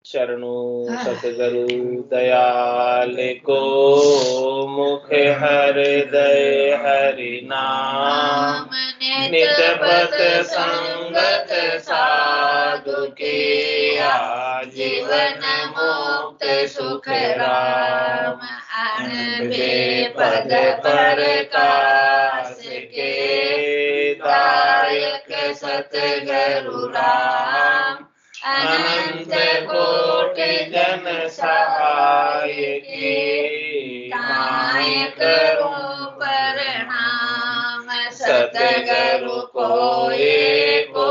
शरणों सतगुरु दयाल को, मुख हृदय हरि नाम, नित पथ संगत साधु के, आजीवन मुक्त सुख राम। अनबे पद प्रकाश के, दायक सतगुरु राम। अनंत कोटि जन सहाय के, ताय करूं प्रणाम। सतगुरु को एको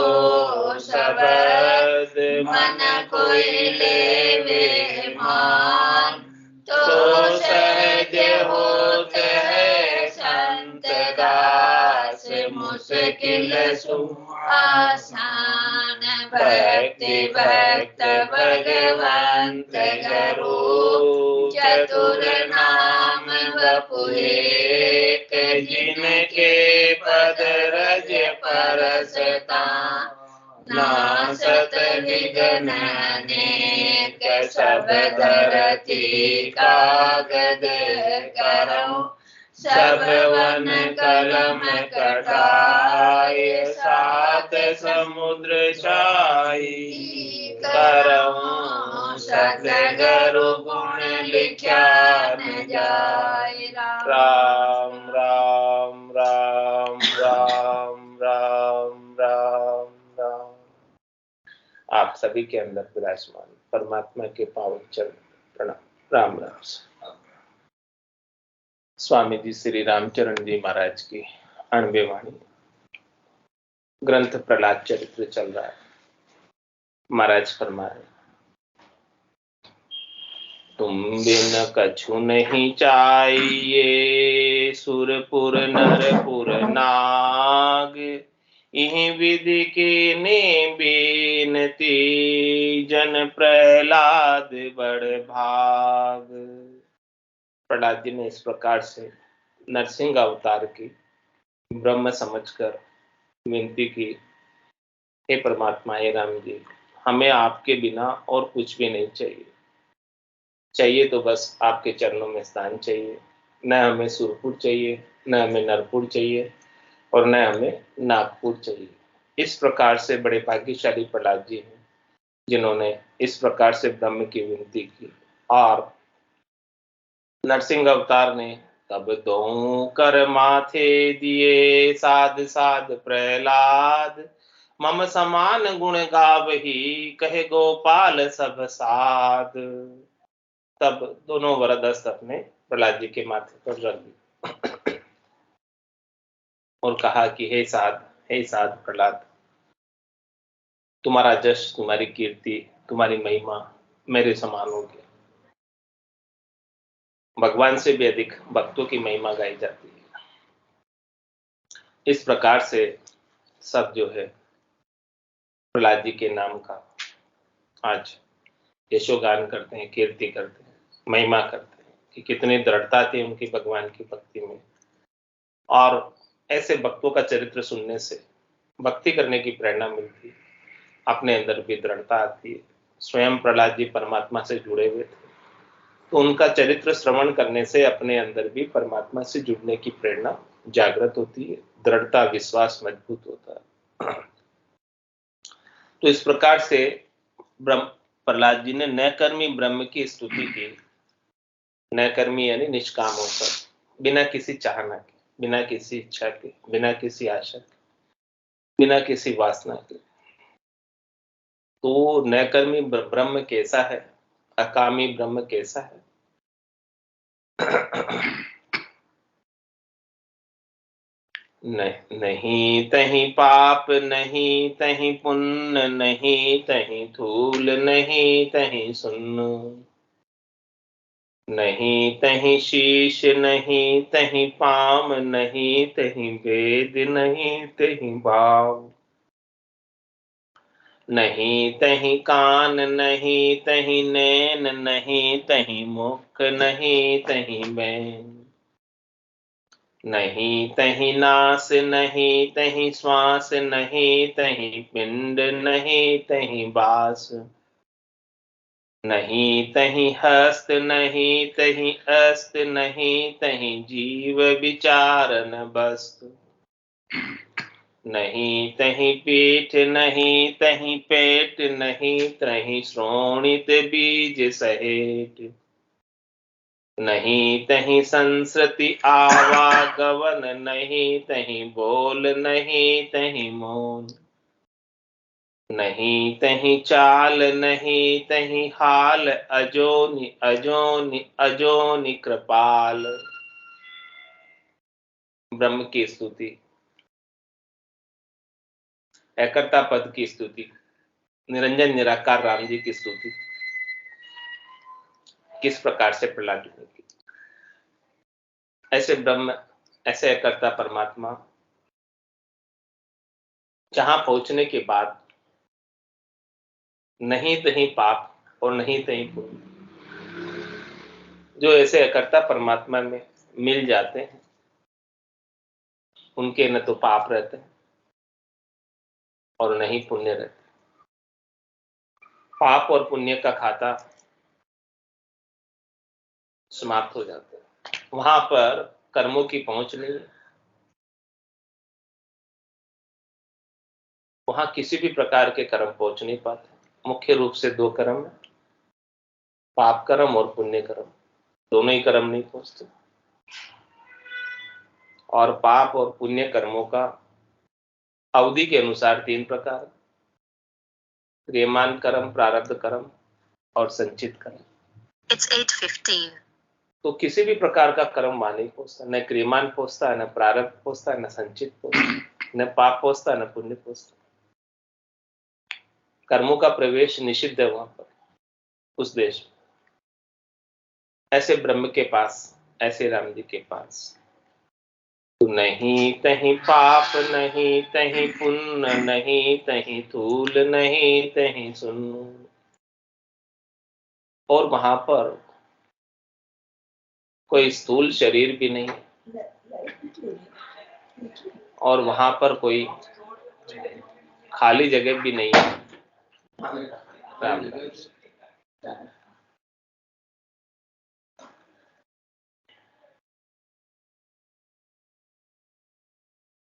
शब्द, मन कोई लेवे मान। तो सहज होत है संत दास, मुश्किल सु आसान। भक्ति भक्त भगवंत गुरु, चतुर नाम वपु एक। जिनके पद रज परसता, नासत विघ्न अनेक। सब धरती कागद करऊं, सब वन कलम कटाए। सात समुद्र छाई करऊं, सतगुरु गुण लिखा न जाए। राम राम राम राम राम राम राम। आप सभी के अंदर विराजमान परमात्मा के पावन चरण प्रणाम। राम राम। स्वामी जी श्री रामचरण जी महाराज की अणबे वाणी। ग्रंथ प्रहलाद चरित्र चल रहा है। महाराज फरमा रहे, तुम बिन कछु नहीं चाहिए, सुरपुर नरपुर नाग। इहि विधि के ने बेनती, जन प्रहलाद बड़ भाग। प्रहलाद जी ने इस प्रकार से नरसिंह अवतार की ब्रह्म समझकर विनती की, हे परमात्मा, हे राम जी, हमें आपके बिना और कुछ भी नहीं चाहिए। चाहिए तो बस आपके चरणों में स्थान चाहिए। न हमें सुरपुर चाहिए, न हमें नरपुर चाहिए, और न हमें नागपुर चाहिए। इस प्रकार से बड़े भाग्यशाली प्रहलाद जी हैं जिन्होंने इस प्रकार से ब्रह्म की विनती की। और नरसिंह अवतार ने तब दो कर माथे दिए, साध साध प्रहलाद। मम समान गुण गावही, कहे गोपाल सब साध। तब दोनों वरदस्त अपने प्रहलाद जी के माथे पर रख दी और कहा कि हे साध प्रहलाद, तुम्हारा जश, तुम्हारी कीर्ति, तुम्हारी महिमा मेरे समान होगी। भगवान से भी अधिक भक्तों की महिमा गाई जाती है। इस प्रकार से सब जो है प्रहलाद जी के नाम का आज यशोगान करते हैं, कीर्ति करते हैं, महिमा करते हैं कि कितनी दृढ़ता थी उनकी भगवान की भक्ति में। और ऐसे भक्तों का चरित्र सुनने से भक्ति करने की प्रेरणा मिलती है, अपने अंदर भी दृढ़ता आती है। स्वयं प्रहलाद जी परमात्मा से जुड़े हुए थे, तो उनका चरित्र श्रवण करने से अपने अंदर भी परमात्मा से जुड़ने की प्रेरणा जागृत होती है, दृढ़ता, विश्वास मजबूत होता है। तो इस प्रकार से प्रहलाद जी ने नैकर्मी ब्रह्म की स्तुति की। नैकर्मी यानी निष्काम होकर, बिना किसी चाहना के, बिना किसी इच्छा के, बिना किसी आशा के, बिना किसी वासना के। तो नैकर्मी ब्रह्म कैसा है, अकामी ब्रह्म कैसा है? नहीं तहीं पाप, नहीं तहीं पुण्य, नहीं तहीं धूल, नहीं तहीं सुन्न। नहीं तहीं शीश, नहीं तहीं पाम, नहीं तहीं वेद, नहीं तहीं भाव। नहीं तहीं कान, नहीं तहीं नैन, नहीं तहीं मुख, नहीं तहीं बैन। नहीं तहीं नास, नहीं तहीं श्वास, नहीं तहीं पिंड, नहीं तहीं बास। नहीं तहीं हस्त नहीं तहीं अस्त नहीं तहीं जीव विचारन बस्तु। नहीं तहीं पीठ नहीं तहीं पेट नहीं तहीं श्रोणित बीज सहेट। नहीं तहीं संस्कृति आवागवन नहीं तहीं बोल नहीं तहीं मौन। नहीं तहीं चाल नहीं तहीं हाल अजोनि अजोनि अजोनि कृपाल। ब्रह्म की स्तुति, एकर्ता पद की स्तुति, निरंजन निराकार राम जी की स्तुति किस प्रकार से प्रहलाद जी ने की। ऐसे ब्रह्म, ऐसे एकर्ता परमात्मा जहां पहुंचने के बाद नहीं तहीं पाप और नहीं तहीं पुण्य, जो ऐसे एकर्ता परमात्मा में मिल जाते हैं उनके न तो पाप रहते हैं और न ही पुण्य रहते। पाप और पुण्य का खाता समाप्त हो जाता है, वहां पर कर्मों की पहुंच नहीं है। वहां किसी भी प्रकार के कर्म पहुंच नहीं पाते। मुख्य रूप से दो कर्म है, पाप कर्म और पुण्य कर्म। दोनों ही कर्म नहीं पहुंचते। और पाप और पुण्य कर्मों का अवधि के अनुसार तीन प्रकार, क्रियमान कर्म, प्रारब्ध कर्म और संचित कर्म। It's 8:15. तो किसी भी प्रकार का कर्म वहां नहीं पहुंचता, न क्रियमान पहुंचता, न प्रारब्ध पहुंचता, न संचित पहुंचता, न पाप पहुंचता, न पुण्य पहुंचता। कर्मों का प्रवेश निषिद्ध है वहां पर, उस देश में। ऐसे ब्रह्म के पास, ऐसे राम जी के पास नहीं तहीं पाप नहीं तहीं पुण्य नहीं तहीं थूल नहीं तहीं सुन्न। और वहां पर कोई स्थूल शरीर भी नहीं और वहां पर कोई खाली जगह भी नहीं है।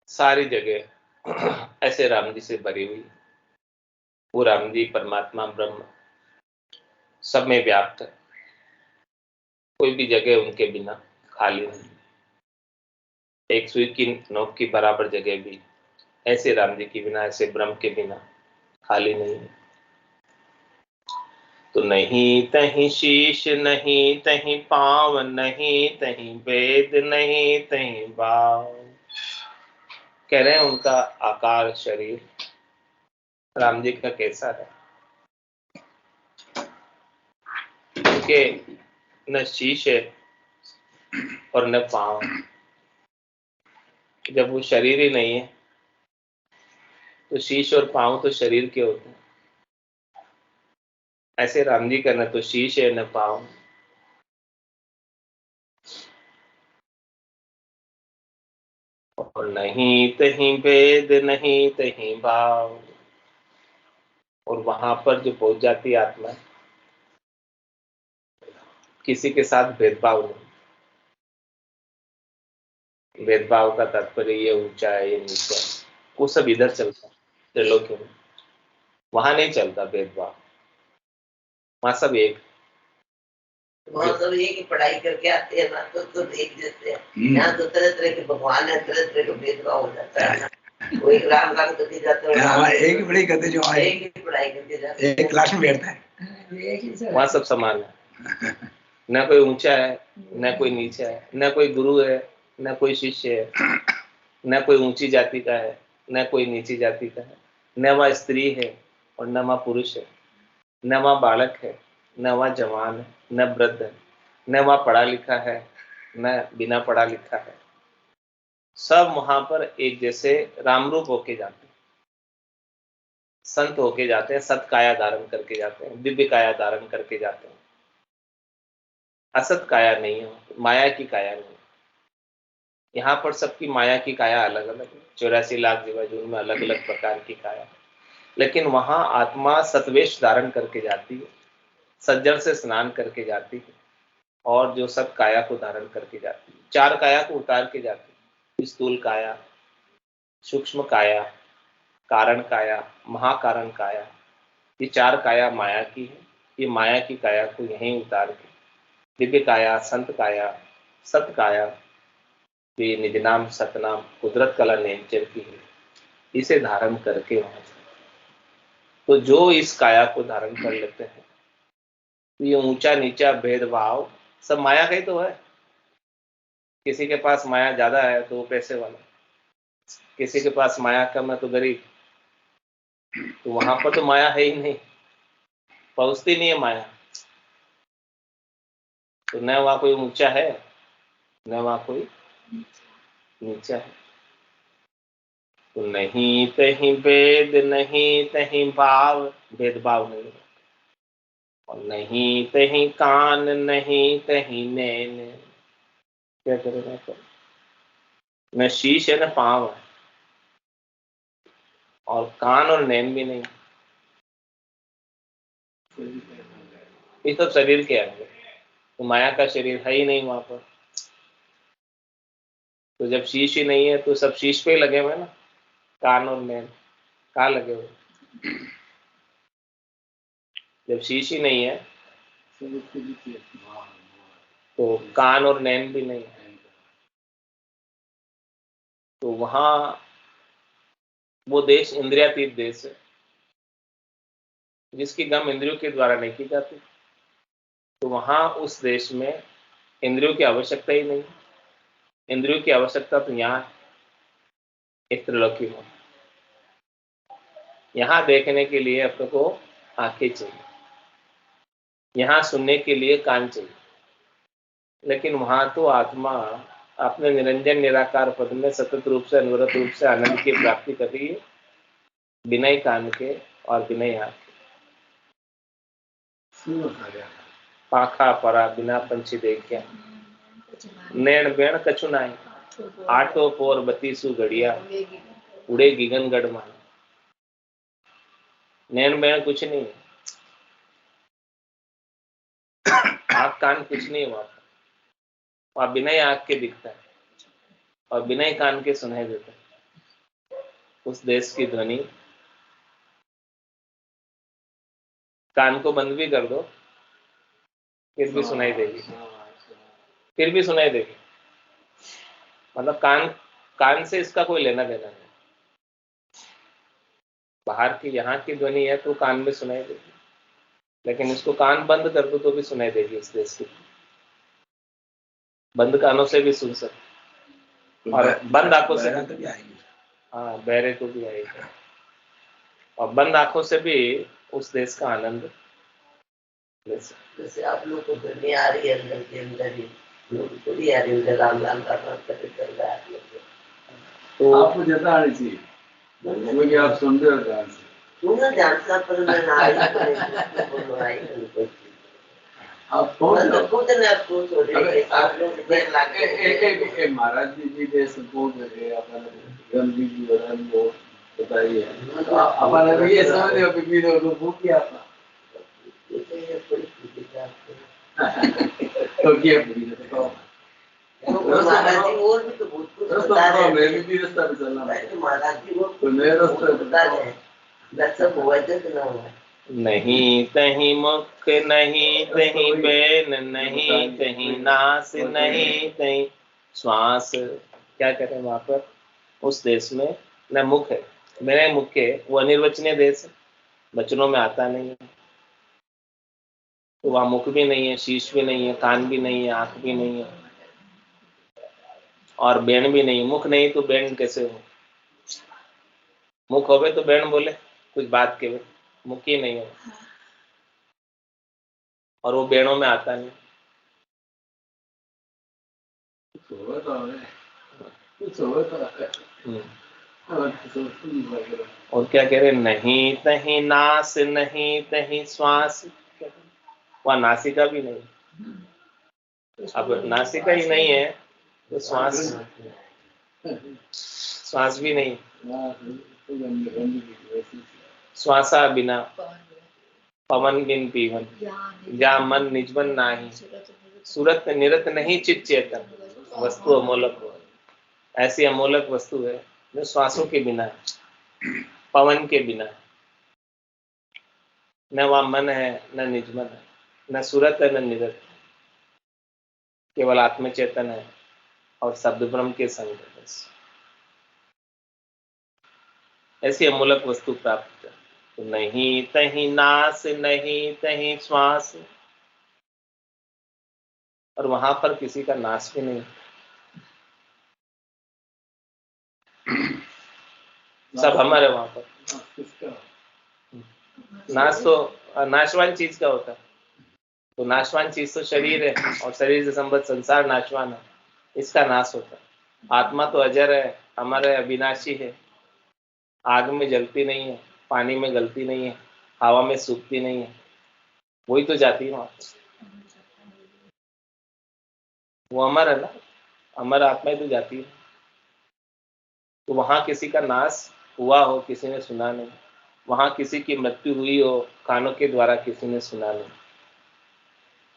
सारी जगह ऐसे राम जी से भरी हुई। वो राम जी परमात्मा ब्रह्म सब में व्याप्त है, कोई भी जगह उनके बिना खाली नहीं। एक सुई की नोक की बराबर जगह भी ऐसे राम जी के बिना, ऐसे ब्रह्म के बिना खाली नहीं है। तो नहीं तहीं शीश नहीं तहीं पांव नहीं तहीं वेद नहीं तहीं भाव। कह रहे हैं उनका आकार, शरीर राम जी का कैसा है। उनके न शीश है और न पांव। जब वो शरीर ही नहीं है तो शीश और पांव तो शरीर के होते हैं। ऐसे राम जी का न तो शीश है न पांव। और नहीं तहीं भेद नहीं तहीं भाव। और वहां पर जो पहुंच जाती है आत्मा, किसी के साथ भेदभाव नहीं। भेदभाव का तात्पर्य ये ऊंचा है ये नीचा है, वो सब इधर चलता है त्रिलोकी में। वहां नहीं चलता भेदभाव, वहां सब एक। वहाँ सब एक ही पढ़ाई करके आते हैं ना, तो एक जैसे हैं। यहाँ तो तरह तरह के भगवान है, तरह तरह का भेदभाव हो जाता है ना। कोई राम करके जाते हैं, एक ही पढ़ाई करते जो आए, एक ही पढ़ाई करके जाते हैं, एक क्लास में बैठता है। वहां सब समान है, न कोई ऊंचा है न कोई नीचा है, न कोई गुरु है न कोई शिष्य है, न कोई ऊंची जाति का है न कोई नीची जाति का है, न वह स्त्री है और न वह पुरुष है, न वह बालक है न वह जवान है न वृद्ध है, न वह पढ़ा लिखा है न बिना पढ़ा लिखा है। सब वहां पर एक जैसे रामरूप होके जाते हैं, संत होके जाते हैं, सत काया धारण करके जाते हैं, दिव्य काया धारण करके जाते हैं। असत काया नहीं है, माया की काया नहीं। यहाँ पर सबकी माया की काया अलग अलग है, 84 लाख जीवाजून में अलग अलग प्रकार की काया, लेकिन वहां आत्मा सत्वेश धारण करके जाती है। सज्जन से स्नान करके जाती है और जो सब काया को धारण करके जाती है। 4 काया को उतार के जाती है, स्थूल काया, सूक्ष्म काया, कारण काया, महाकारण काया। ये 4 काया माया की है। ये माया की काया को यहीं उतार के दिव्य काया, संत काया, सत काया, ये निज नाम सतनाम कुदरत कला नेमचर की है, इसे धारण करके वहां से तो जो इस काया को धारण कर लेते हैं तो ये ऊंचा नीचा भेदभाव सब माया का ही तो है। किसी के पास माया ज्यादा है तो वो पैसे वाला, किसी के पास माया कम है तो गरीब। तो वहां पर तो माया है ही नहीं, पहुंचती नहीं है माया। तो न वहां कोई ऊंचा है न वहां कोई नीचा है। तो नहीं तहीं भेद नहीं तहीं भाव, भेदभाव नहीं है। और नहीं तहीं कान नहीं तहीं नैन, क्या करेगा तो न शीश है न पांव है और कान और नैन भी नहीं। ये सब शरीर के अंग, तो माया का शरीर है ही नहीं वहां पर। तो जब शीश ही नहीं है तो सब शीश पे ही लगे हुए ना, कान और नैन कहाँ लगे हुए। जब शीश ही नहीं है तो कान और नैन भी नहीं है। तो वहां वो देश इंद्रियातीत देश है जिसकी गम इंद्रियों के द्वारा नहीं की जाती। तो वहां उस देश में इंद्रियों की आवश्यकता ही नहीं। इंद्रियों की आवश्यकता तो यहाँ एक त्रिलोकी में। यहाँ देखने के लिए अपने को आंखें चाहिए, यहाँ सुनने के लिए कान चाहिए, लेकिन वहां तो आत्मा अपने निरंजन निराकार पद में सतत रूप से अनवरत रूप से आनंद की प्राप्ति कर रही है, बिना ही कान के और बिना ही आंख के। पाखा परा बिना पंछी देख्या, नैन बेण कछु नाई, आटो पोर बतीसु घड़िया, उड़े गिगन गढ़ मान। नैन बेण कुछ नहीं, आँख कान कुछ नहीं वहां पर। वहां बिना ही आँख के दिखता है और बिना ही कान के सुनाई देता है। उस देश की ध्वनि कान को बंद भी कर दो फिर भी सुनाई देगी, फिर भी सुनाई देगी। मतलब कान से इसका कोई लेना देना नहीं। बाहर की यहाँ की ध्वनि है तो कान में सुनाई देगी, लेकिन इसको कान बंद कर दो तो भी सुनाई देगी। इस देश की बंद कानों से भी सुन सकते और बंद आंखों से भी आएगी। हाँ, बहरे को भी आएगी और बंद आंखों से भी उस देश का आनंद ले सकते। जैसे आप लोग को करनी आ रही है अंदर के अंदर ही, लोग थोड़ी आ रही है राम राम का नाम करके चल रहा है आप लोग को। तो आपको जता आनी चाहिए, वो कि आप सुन रहे हो ध्यान से। सुनना ध्यान से, पर मैं ना आई बोलो आई तो आप कौन तो खुद ने आपको छोड़ रहे आप लोग देर लाके महाराज जी के सपोर्ट है अपन गंदी जी वरन वो बताइए अपन अभी ये समझ रहे हो कि लोग वो क्या था तो क्या तो महाराज जी और भी तो बहुत कुछ बता रहे हैं। मैं भी रास्ता पे चलना है तो महाराज जी वो तो मैं रास्ता बता रहे हैं, दर्शन हुआ तो ना हुआ। नहीं तहीं मुख नहीं तहीं बैन नहीं तहीं नास नहीं तहीं श्वास। क्या कह रहे हैं वहां पर उस देश में न मुख है, मेरे मुख के वो अनिर्वचनीय देश है, वचनों में आता नहीं है। तो वहां मुख भी नहीं है, शीश भी नहीं है, कान भी नहीं है, आंख भी नहीं है और बैन भी नहीं। मुख नहीं तो बैन कैसे हो? मुख होवे तो बैन बोले कुछ बात के, मुख ही नहीं है और वो बैनों में आता नहीं। और क्या कह रहे नहीं तहीं नास नहीं तहीं श्वास, वहां नासिका भी नहीं। अब नासिका ही नहीं है तो श्वास भी नहीं। श्वासा बिना पवन बिन पीवन, जा मन निजमन नाही, सूरत निरत नहीं चित चेतन, वस्तु अमोलक हो। ऐसी अमोलक वस्तु है जो श्वासों के बिना है, पवन के बिना है, न वहाँ मन है, न निजमन है, न सूरत है, न निरत है, केवल आत्मचेतन है और शब्द ब्रह्म के संग है बस। ऐसी अमूलक वस्तु प्राप्त है। तो नहीं तहीं नास, नहीं तहीं श्वास, और वहां पर किसी का नाश भी नहीं, सब हमारे वहां पर। नाश तो नाशवान चीज का होता है, तो नाशवान चीज तो शरीर है, और शरीर से संबद्ध संसार नाशवान है, इसका नाश होता है। आत्मा तो अजर है, अमर है, अविनाशी है, आग में जलती नहीं है, पानी में गलती नहीं है, हवा में सूखती नहीं है, वही तो जाती है वहां पर। वो अमर है ना, अमर आत्मा ही तो जाती है। तो वहां किसी का नाश हुआ हो किसी ने सुना नहीं, वहां किसी की मृत्यु हुई हो कानों के द्वारा किसी ने सुना नहीं।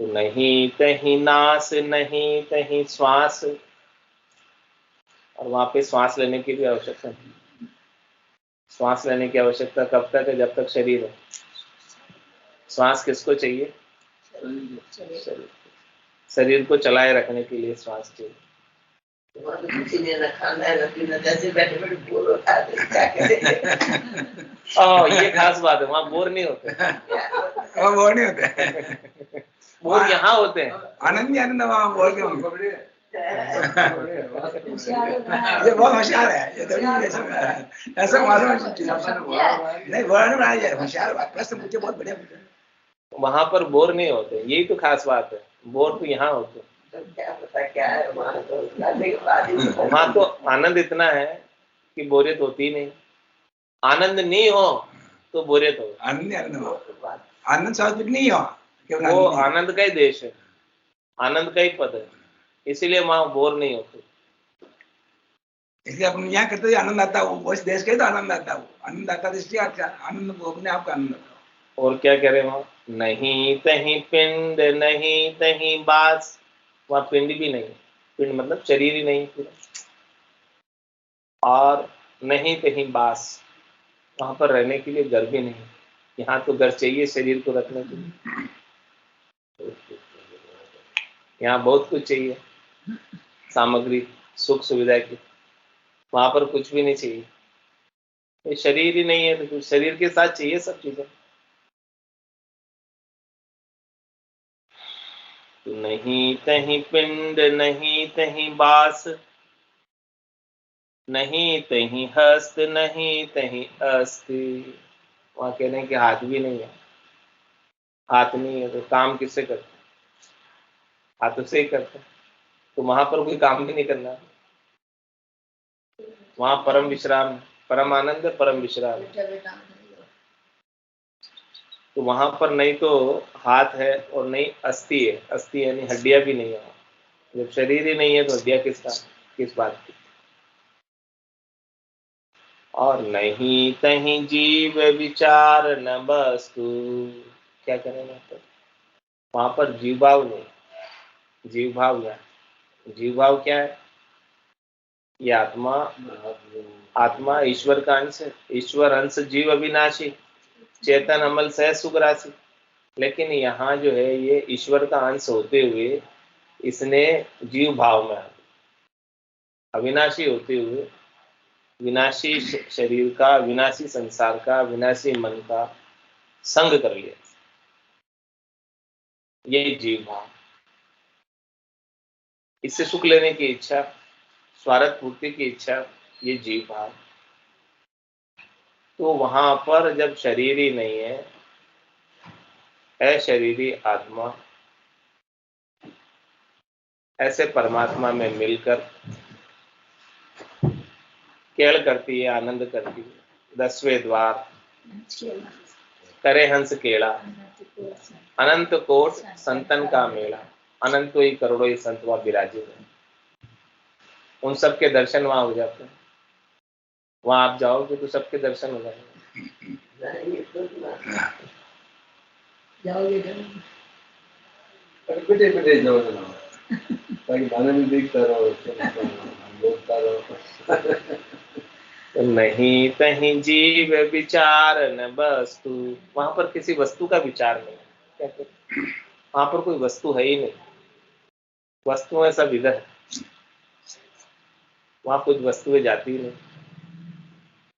तो नहीं तहीं नाश, नहीं तहीं श्वास, और वहां पे श्वास लेने की भी आवश्यकता नहीं। श्वास लेने की आवश्यकता कब तक है? जब तक शरीर है। श्वास किसको चाहिए? शरीर को चलाए रखने के लिए श्वास चाहिए। किसी ने न खाना है न पीना, जैसे बैठे बैठे बोर होता है, क्या करें? ये खास बात है, वहाँ बोर नहीं होते। वहाँ बोर नहीं होते, बोर यहाँ होते हैं। आनंद ही आनंद, वहाँ बोर नहीं होते। ये बहुत होशियार है, ये तो ऐसा मालूम नहीं, बोर नहीं जाए, होशियार बात, प्रश्न पूछे बहुत बढ़िया पूछे। वहां पर बोर नहीं होते, यही तो खास बात है। बोर तो यहाँ होते, क्या पता क्या है वहाँ तो। वहां तो आनंद इतना है कि बोरियत होती नहीं। आनंद नहीं हो तो बोरियत हो। आनंद स्वाभाविक नहीं हो, वो आनंद का ही देश है, आनंद का ही पद है, इसीलिए वहां बोर नहीं होते। इसलिए अपन यहाँ करते आनंद आता है, उस देश का ही तो आनंद आता है, आनंद आता है, इसलिए आनंद अपने आप का आनंद आता है। और क्या कह रहे वहां? नहीं तहीं पिंड, नहीं तहीं बास, वहां पिंड भी नहीं, पिंड मतलब शरीर ही नहीं पूरा, और नहीं कहीं बास, वहां पर रहने के लिए घर भी नहीं। यहाँ तो घर चाहिए शरीर को रखने के लिए, यहाँ बहुत कुछ चाहिए सामग्री सुख सुविधा की, वहां पर कुछ भी नहीं चाहिए। तो शरीर ही नहीं है तो शरीर के साथ चाहिए सब चीजें। तो नहीं तहीं पिंड, नहीं तहीं बास, नहीं तहीं हस्त, नहीं तहीं अस्थि, वहां कह रहे हैं कि हाथ भी नहीं है। हाथ नहीं है तो काम किससे करते? हाथों से ही करते, तो वहां पर कोई काम भी नहीं करना। वहां परम विश्राम, परम आनंद, परम विश्राम। तो वहां पर नहीं तो हाथ है और नहीं अस्थि है, अस्थि यानी हड्डियां भी नहीं है। जब शरीर ही नहीं है तो हड्डियां किस बात की? और नहीं तहीं जीव विचार न वस्तु, क्या करेंगे तो वहां पर जीव भाव नहीं। जीव भाव क्या? जीव भाव क्या है? ये आत्मा, आत्मा ईश्वर का अंश है, ईश्वर अंश जीव अविनाशी, चेतन अमल सह सुख राशि। लेकिन यहाँ जो है ये ईश्वर का अंश होते हुए इसने जीव भाव में, अविनाशी होते हुए विनाशी शरीर का, विनाशी संसार का, विनाशी मन का संग कर लिया। ये जीव भाव, इससे सुख लेने की इच्छा, स्वार्थ पूर्ति की इच्छा, ये जीव भाव। तो वहां पर जब शरीर ही नहीं है, अशरीरी आत्मा ऐसे परमात्मा में मिलकर केल करती है, आनंद करती है। 10वें द्वार करे हंस केला, अनंत कोट संतन का मेला, अनंत ही करोड़ों ही संत वहां विराजित है। उन सबके दर्शन वहां हो जाते हैं। वहां आप जाओगे तो सबके दर्शन हो जाएंगे। जाओगे बेटे बेटे जाओ ना, ताकि गाने में देखता रहो, बोलता रहो। नहीं तहीं जीव विचार न वस्तु, वहां पर किसी वस्तु का विचार नहीं। कहते वहां पर कोई वस्तु है ही नहीं, वस्तुएं सब इधर है, वहां कुछ वस्तुएं जाती ही नहीं।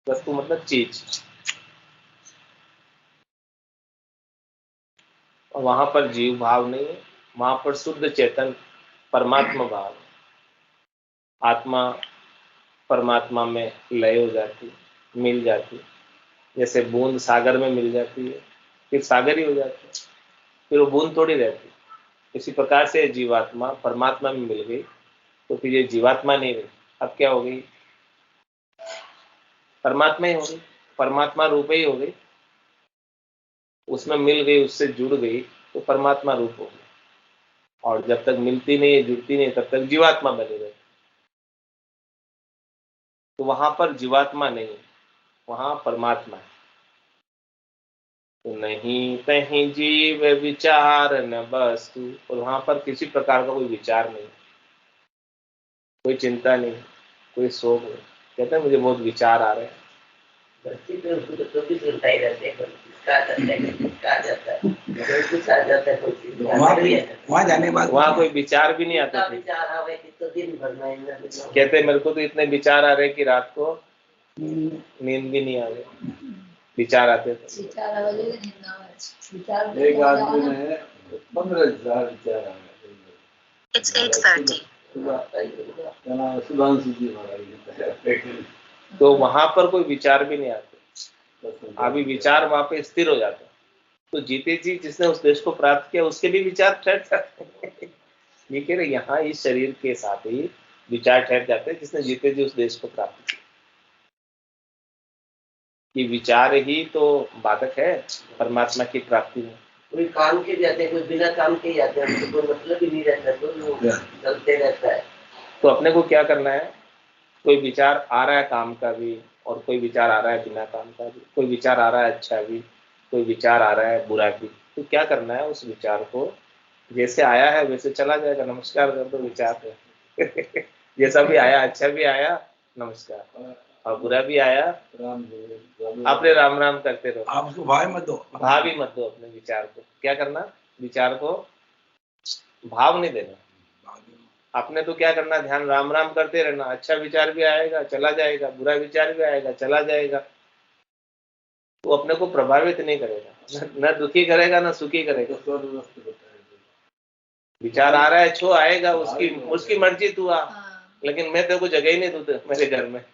वस्तु मतलब चीज, और वहां पर जीव भाव नहीं है, वहां पर शुद्ध चेतन परमात्मा भाव, आत्मा परमात्मा में लय हो जाती, मिल जाती। जैसे बूंद सागर में मिल जाती है, फिर सागर ही हो जाती है, फिर वो बूंद थोड़ी रहती। इसी प्रकार से जीवात्मा परमात्मा में मिल गई, तो फिर ये जीवात्मा नहीं रही, अब क्या हो गई? परमात्मा ही हो गई, परमात्मा रूप ही हो गई, उसमें मिल गई, उससे जुड़ गई, तो परमात्मा रूप हो गई। और जब तक मिलती नहीं है, जुड़ती नहीं, तब तक जीवात्मा बनी रहती। तो वहां पर जीवात्मा नहीं, वहां परमात्मा है। तो नहीं तहीं जीव विचार न वस्तु, और वहां पर किसी प्रकार का कोई विचार नहीं, कोई चिंता नहीं, कोई शोक नहीं। कहते हैं मुझे बहुत विचार आ रहे हैं, बच्चे तो उसको तो भी सुनता ही रहते हैं, किसका आ जाता है, किसका आ जाता है, कोई कुछ आ जाता है, कोई चीज वहाँ जाने के बाद वहां कोई विचार भी नहीं आते कितना थे। विचार आ रहा है कि तो दिन भर में इधर उधर। कहते मेरे को तो इतने विचार आ रहे कि रात को नींद भी नहीं आ रही, विचार आते थे। एक आदमी ने 15,000 विचार आ गए। It's 8:30. क्या नाम है, सुधांशु जी महाराज। तो वहां पर कोई विचार भी नहीं आते, अभी विचार वहां पे स्थिर हो जाते। तो जीते जी जिसने उस देश को प्राप्त किया, उसके भी विचार ठहर जाते। ये कह रहे यहाँ इस शरीर के साथ ही विचार ठहर जाते हैं जिसने जीते जी उस देश को प्राप्त किया। कि विचार ही तो बाधक है परमात्मा की प्राप्ति में। कोई काम के जाते हैं, कोई बिना काम के जाते हैं, उनको कोई मतलब ही नहीं रहता, तो वो चलते रहता है। तो अपने को क्या करना है? कोई विचार आ रहा है काम का भी, और कोई विचार आ रहा है बिना काम का भी, कोई विचार आ रहा है अच्छा भी, कोई विचार आ रहा है बुरा भी। तो क्या करना है? उस विचार को जैसे आया है वैसे चला जाएगा, नमस्कार कर दो विचार पे। जैसा भी आया, अच्छा भी आया नमस्कार, और बुरा भी आया अपने राम राम करते रहो। आप उसको भाव मत दो, भाव ही मत दो अपने विचार को। क्या करना? विचार को भाव नहीं देना। आपने तो क्या करना? ध्यान राम राम करते रहना। अच्छा विचार भी आएगा चला जाएगा, बुरा विचार भी आएगा चला जाएगा, तो अपने को प्रभावित नहीं करेगा, न दुखी करेगा न सुखी करेगा। विचार आ रहा है, छो आएगा, उसकी मर्जी, तू आ, लेकिन मैं तेरे को जगह ही नहीं दूँ मेरे घर में।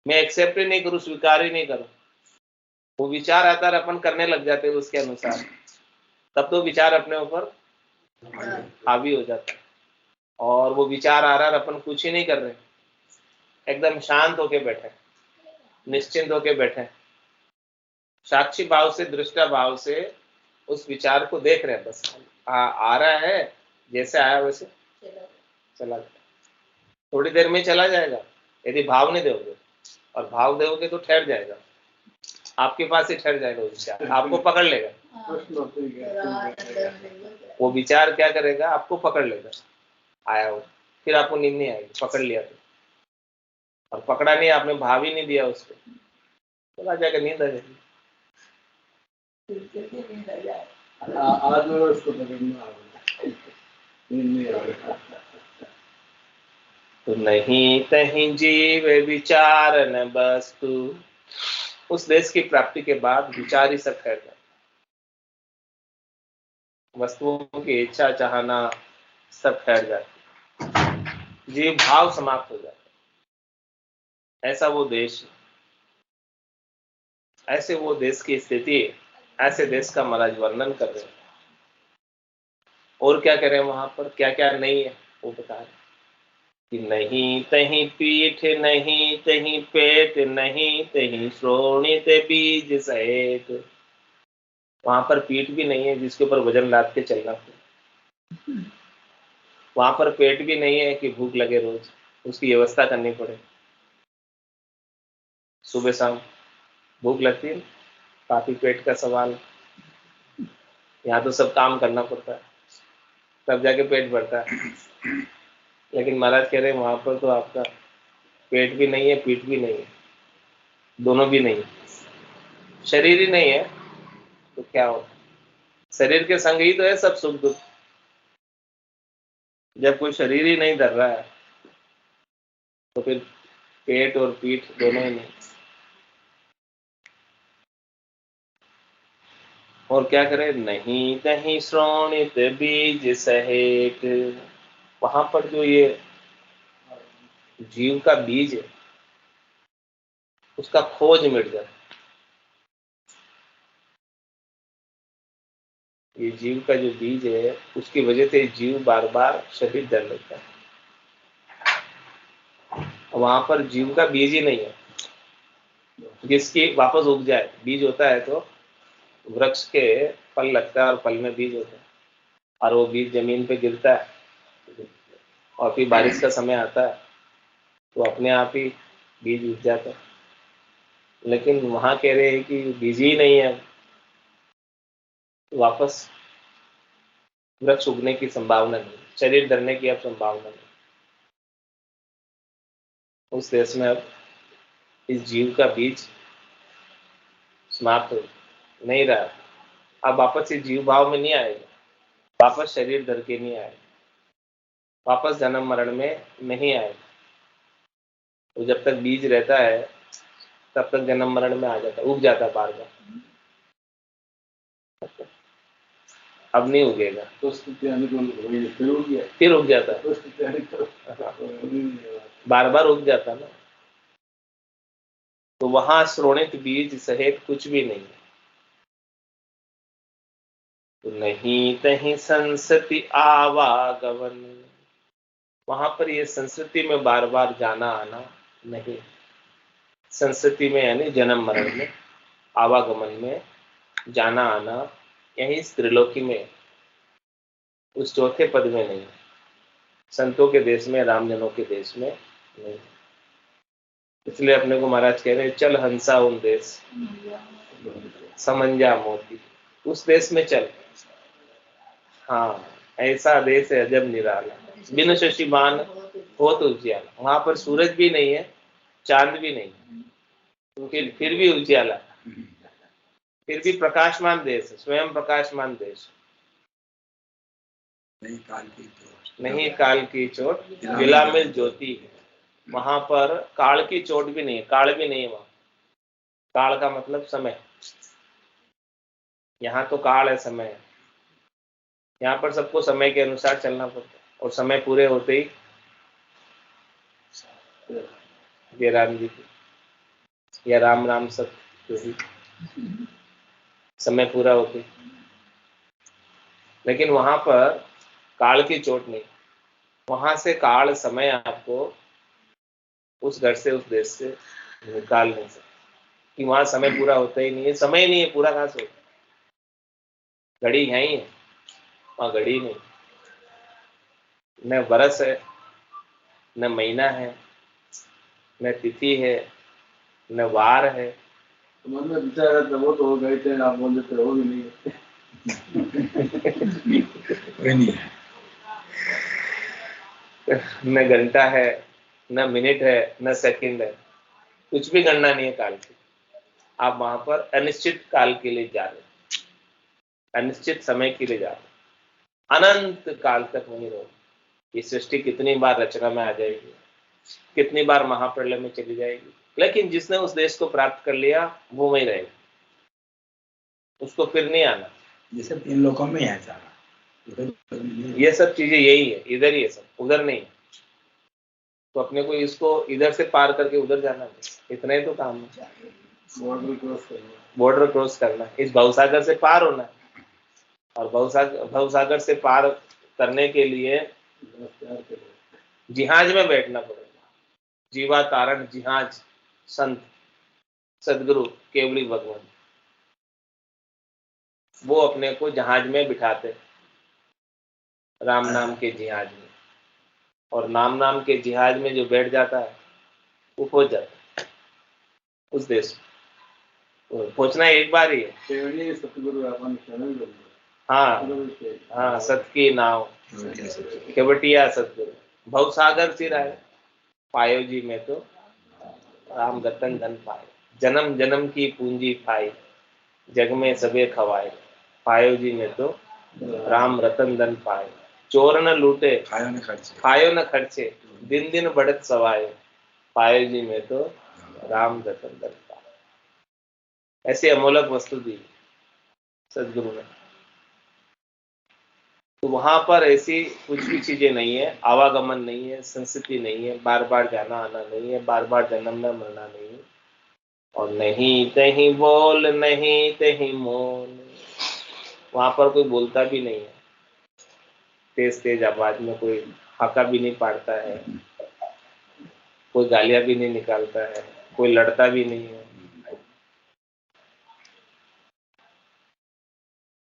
मैं एक्सेप्ट ही नहीं करूँ, स्वीकार ही नहीं करूँ। वो विचार आता है, अपन करने लग जाते हैं उसके अनुसार, तब तो विचार अपने ऊपर हावी हो जाता है। और वो विचार आ रहा है, अपन कुछ ही नहीं कर रहे, एकदम शांत होके बैठे, निश्चिंत होके बैठे, साक्षी भाव से, दृष्टा भाव से उस विचार को देख रहे हैं। बस आ रहा है, जैसे आया वैसे चला जाएगा, थोड़ी देर में चला जाएगा। यदि भाव नहीं दोगे, और भाव दोगे तो ठहर जाएगा, आपके पास ही ठहर जाएगा वो विचार, आपको पकड़ लेगा। वो विचार क्या करेगा? आपको पकड़ लेगा, आया हो, फिर आपको नींद नहीं आएगी, पकड़ लिया तो। और पकड़ा नहीं, आपने भाव ही नहीं दिया उसको, चला जाएगा, नींद आ जाएगी। आज मैं उसको पकड़ना नहीं आ रहा। तो नहीं तहीं जीव विचार न वस्तु, उस देश की प्राप्ति के बाद विचार ही सब ठहर जाता, वस्तुओं की इच्छा चाहना सब ठहर जाती, जीव भाव समाप्त हो जाता। ऐसा वो देश, ऐसे वो देश की स्थिति, ऐसे देश का महाराज वर्णन कर रहे हैं। और क्या करें? वहां पर क्या क्या नहीं है वो बता रहे कि नहीं तहीं पीठ, नहीं तहीं पेट, नहीं तहीं श्रोणित बीज सहित। वहां पर पीठ भी नहीं है जिसके ऊपर वजन लाद के चलना पड़े, वहां पर पेट भी नहीं है कि भूख लगे रोज उसकी व्यवस्था करनी पड़े। सुबह शाम भूख लगती है, काफी पेट का सवाल, यहाँ तो सब काम करना पड़ता है, तब जाके पेट भरता है। लेकिन महाराज कह रहे हैं वहां पर तो आपका पेट भी नहीं है, पीठ भी नहीं है, दोनों भी नहीं है, शरीर ही नहीं है, तो क्या होगा? शरीर के संग ही तो है सब सुख दुख। जब कोई शरीर ही नहीं धर रहा है तो फिर पेट और पीठ दोनों ही नहीं। और क्या करे? नहीं नहीं श्रोणित बीज सहेत। वहां पर जो ये जीव का बीज है उसका खोज मिट जाता। ये जीव का जो बीज है उसकी वजह से जीव बार बार शरीर धर लेता है। वहां पर जीव का बीज ही नहीं है जिसकी वापस उग जाए। बीज होता है तो वृक्ष के फल लगता है और फल में बीज होता है, और वो बीज जमीन पे गिरता है और फिर बारिश का समय आता है तो अपने आप ही बीज उग जाता है। लेकिन वहां कह रहे हैं कि बीज ही नहीं है, वापस वृक्ष उगने की संभावना नहीं, शरीर धरने की अब संभावना नहीं। उस देश में अब इस जीव का बीज समाप्त नहीं रहा। अब वापस इस जीव भाव में नहीं आएगा, वापस शरीर धर के नहीं आएगा, वापस जन्म मरण में नहीं आएगा। तो जब तक बीज रहता है तब तक जन्म मरण में आ जाता, उग जाता बार बार। अब नहीं उगेगा, तो फिर उग जाता है, बार बार उग जाता ना। तो वहां श्रोणित बीज सहित कुछ भी नहीं है। तो नहीं तहीं संसति आवागमन, वहां पर ये संस्कृति में बार बार जाना आना नहीं। संस्कृति में यानी जन्म मरण में, आवागमन में जाना आना, यही त्रिलोकी में उस चौथे पद में नहीं, संतों के देश में, रामजनों के देश में नहीं। इसलिए अपने को महाराज कह रहे हैं चल हंसा उन देश समंजा मोती, उस देश में चल। हाँ, ऐसा देश है अजब निराला, बिन शशिबान हो तो उजियाला। वहां पर सूरज भी नहीं है, चांद भी नहीं, फिर भी उजियाला, फिर भी प्रकाशमान देश है, स्वयं प्रकाशमान देश। नहीं काल की चोट विलामिल ज्योति है। वहां पर काल की चोट भी नहीं है, काल भी नहीं है वहां। काल का मतलब समय, यहाँ तो काल है, समय है। यहाँ पर सबको समय के अनुसार चलना पड़ता है, और समय पूरे होते ही ये राम जी की या राम राम सत्य ही समय पूरा होते। लेकिन वहां पर काल की चोट नहीं, वहां से काल समय आपको उस घर से उस देश से निकाल नहीं सकता, कि वहां समय पूरा होता ही नहीं है। समय ही नहीं है, पूरा कहां से होता? घड़ी यहीं है, वहां घड़ी नहीं, न बरस है, न महीना है, न तिथि है, न वार है। मन में विचार आता वो तो हो गए थे, आप बोल देते हो भी नहीं। न घंटा है, न मिनट है, न सेकंड है, कुछ भी गणना नहीं है काल की। आप वहां पर अनिश्चित काल के लिए जा रहे, अनिश्चित समय के लिए जा रहे, अनंत काल तक वहीं रहो। ये सृष्टि कितनी बार रचना में आ जाएगी, कितनी बार महाप्रलय में चली जाएगी, लेकिन जिसने उस देश को प्राप्त कर लिया वो वहीं रहेगा, उसको फिर नहीं आना। ये सब इन लोगों में है सारा, ये सब चीजें यही है, इधर ही है सब, उधर नहीं। तो अपने को इसको इधर से पार करके उधर जाना है, इतना ही तो काम है। बॉर्डर क्रॉस करना, इस भवसागर से पार होना है, और भवसागर से पार करने के लिए जिहाज में बैठना पड़ेगा। जीवा तारण जिहाज संत सदगुरु केवली भगवान, वो अपने को जहाज में बिठाते, राम नाम के जिहाज में। और नाम नाम के जिहाज में जो बैठ जाता है वो पहुंच जाता है उस देश में। पहुंचना एक बार ही है। सतगुरु हाँ हाँ, सत की नाव केवटिया सतगुरु, भव सागर सिराए, पायो जी में तो राम रतन धन पाए, जन्म जन्म की पूंजी पाई, जग में सबे खवाए, पायो जी में तो राम रतन धन पाए, चोर न लूटे खायो न खर्चे, दिन दिन बढ़त सवाए, पायो जी में तो राम रतन धन पाए। ऐसी अमोलक वस्तु दी सदगुरु ने। तो वहां पर ऐसी कुछ भी चीजें नहीं है, आवागमन नहीं है, संस्कृति नहीं है, बार बार जाना आना नहीं है, बार बार जन्मना मरना नहीं है, और नहीं तहीं बोल नहीं तहीं मौन, वहां पर कोई बोलता भी नहीं है, तेज तेज आवाज में कोई हाका भी नहीं पाड़ता है, कोई गालियां भी नहीं निकालता है, कोई लड़ता भी नहीं है,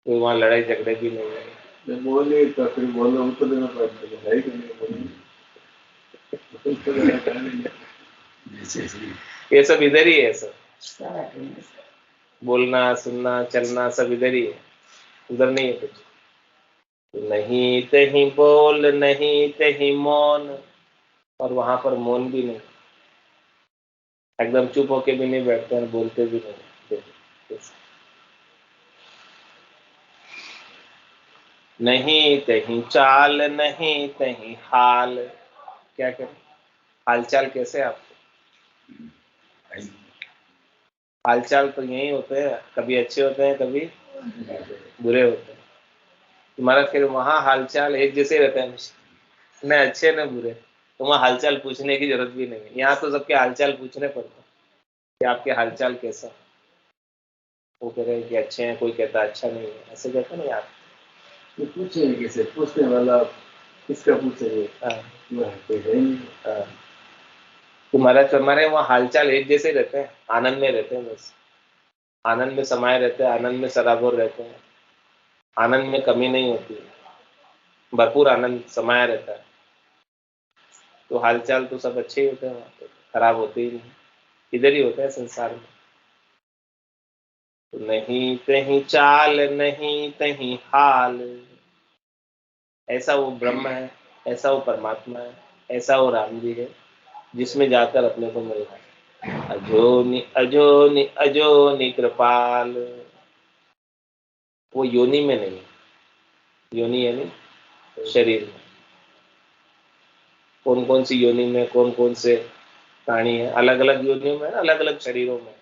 कोई वहां लड़ाई झगड़े भी नहीं है। बोले तो फिर बोलो उनको देना पड़ता है कि नहीं, ये सब इधर ही है, सब बोलना सुनना चलना सब इधर ही है, उधर नहीं है कुछ। नहीं तहीं बोल नहीं तहीं मौन, और वहां पर मौन भी नहीं, एकदम चुप होके भी नहीं बैठते हैं, बोलते भी नहीं। नहीं तहीं चाल नहीं तहीं हाल, क्या करें, हालचाल कैसे आपको, हालचाल तो यही होते हैं, कभी अच्छे होते हैं कभी बुरे होते हैं। तुम्हारा फिर वहां हालचाल एक जैसे रहता है, न अच्छे न बुरे, तो वहां हालचाल पूछने की जरूरत भी नहीं है। यहाँ तो सबके हालचाल पूछने पड़ते हैं कि आपके हालचाल कैसा, वो कह रहे हैं कि अच्छे हैं, कोई कहता अच्छा नहीं है, ऐसे कहते नहीं आप। तो पूछेंगे कैसे, पूछने वाला किसका पूछेंगे, कोई है नहीं। तुम्हारे वहाँ हालचाल एक जैसे रहते हैं, आनंद में रहते हैं, बस आनंद में समाये रहते हैं, आनंद में सराबोर रहते हैं, आनंद में कमी नहीं होती, भरपूर आनंद समाया रहता है। तो हालचाल तो सब अच्छे ही होते हैं, वहाँ पे खराब होते ही नहीं, इधर ही होता है संसार में। तो नहीं तहीं चाल नहीं तहीं हाल, ऐसा वो ब्रह्म है, ऐसा वो परमात्मा है, ऐसा वो राम जी है, जिसमें जाकर अपने को मिलना है। अजोनि अजोनि अजोनि कृपाल, वो योनि में नहीं, योनि यानी शरीर में। कौन कौन सी योनि में कौन कौन से प्राणी है, अलग अलग योनियों में, अलग अलग शरीरों में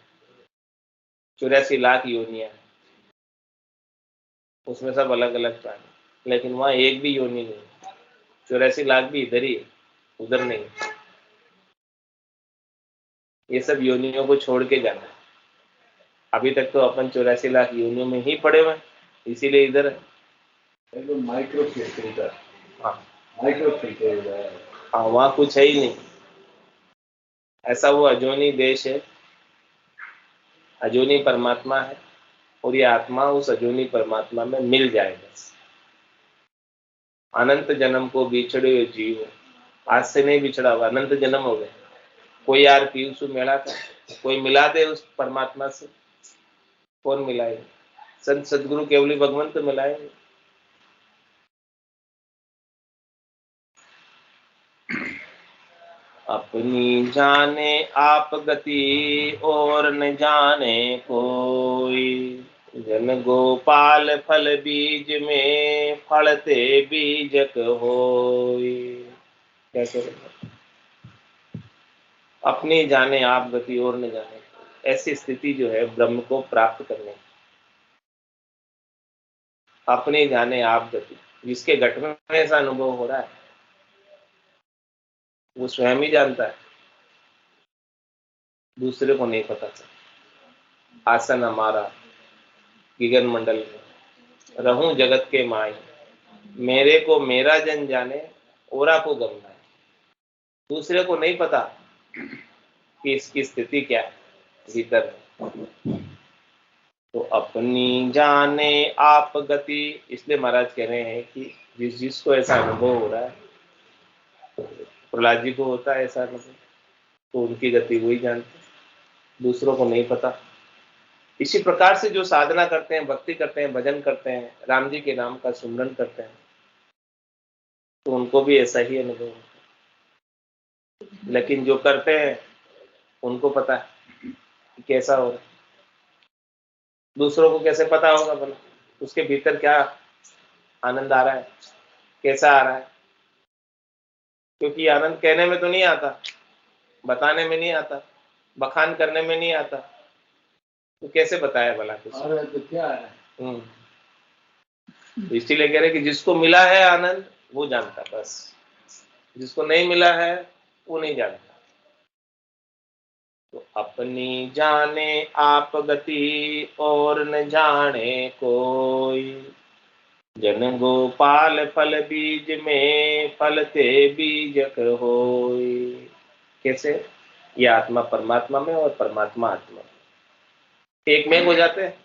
84 लाख योनियां हैं, उसमें सब अलग अलग प्राणी, लेकिन वहाँ एक भी योनि नहीं, 84 लाख भी इधर ही है, उधर नहीं। ये सब योनियों को छोड़ के जाना है। अभी तक तो अपन 84 लाख योनियों में ही पड़े हुए, इसीलिए इधर है। माइक्रो फिल्टर, हाँ माइक्रो फिल्टर, हाँ, वहाँ कुछ है ही नहीं, ऐसा वो अजोनी देश है, अजोनी परमात्मा है, और ये आत्मा उस अजोनी परमात्मा में मिल जाए बस। अनंत जन्म को बिछड़े हुए जीव, आज से नहीं बिछड़ा हुआ, अनंत जन्म हो गए। कोई यार पीयूष मेला था, कोई मिला दे उस परमात्मा से, कौन मिलाएगा, संत सदगुरु केवली भगवंत मिलाएंगे। अपनी जाने आप गति और न जाने कोई, जन गोपाल फल बीज में फलते बीजक होई। कैसे अपनी जाने आप गति और न जाने, ऐसी स्थिति जो है ब्रह्म को प्राप्त करने, अपनी जाने आप गति, जिसके घट में ऐसा अनुभव हो रहा है वो स्वयं ही जानता है, दूसरे को नहीं पता चलता। आसन हमारा गिगन मंडल में रहूं जगत के माई, मेरे को मेरा जन जाने ओरा को गमना है। दूसरे को नहीं पता कि इसकी स्थिति क्या है भीतर में। तो अपनी जाने आप गति, इसलिए महाराज कह रहे हैं कि जिसको ऐसा अनुभव हो रहा है, प्रहलाद जी को होता है ऐसा अनुभव, तो उनकी गति वही जानते, दूसरों को नहीं पता। इसी प्रकार से जो साधना करते हैं, भक्ति करते हैं, भजन करते हैं, राम जी के नाम का सुमरन करते हैं, तो उनको भी ऐसा ही अनुभव होता है। लेकिन जो करते हैं उनको पता है कि कैसा हो रहा है। दूसरों को कैसे पता होगा भला उसके भीतर क्या आनंद आ रहा है, कैसा आ रहा है? क्योंकि आनंद कहने में तो नहीं आता, बताने में नहीं आता, बखान करने में नहीं आता, तो कैसे बताया भला कुछ? अरे तो क्या है? तो इसीलिए कह रहे कि जिसको मिला है आनंद वो जानता है, बस जिसको नहीं मिला है वो नहीं जानता। तो अपनी जाने आप गति और न जाने कोई, जन गोपाल फल बीज में फलते बीजक होय। कैसे? ये आत्मा परमात्मा में और परमात्मा आत्मा में एक में हो जाते हैं।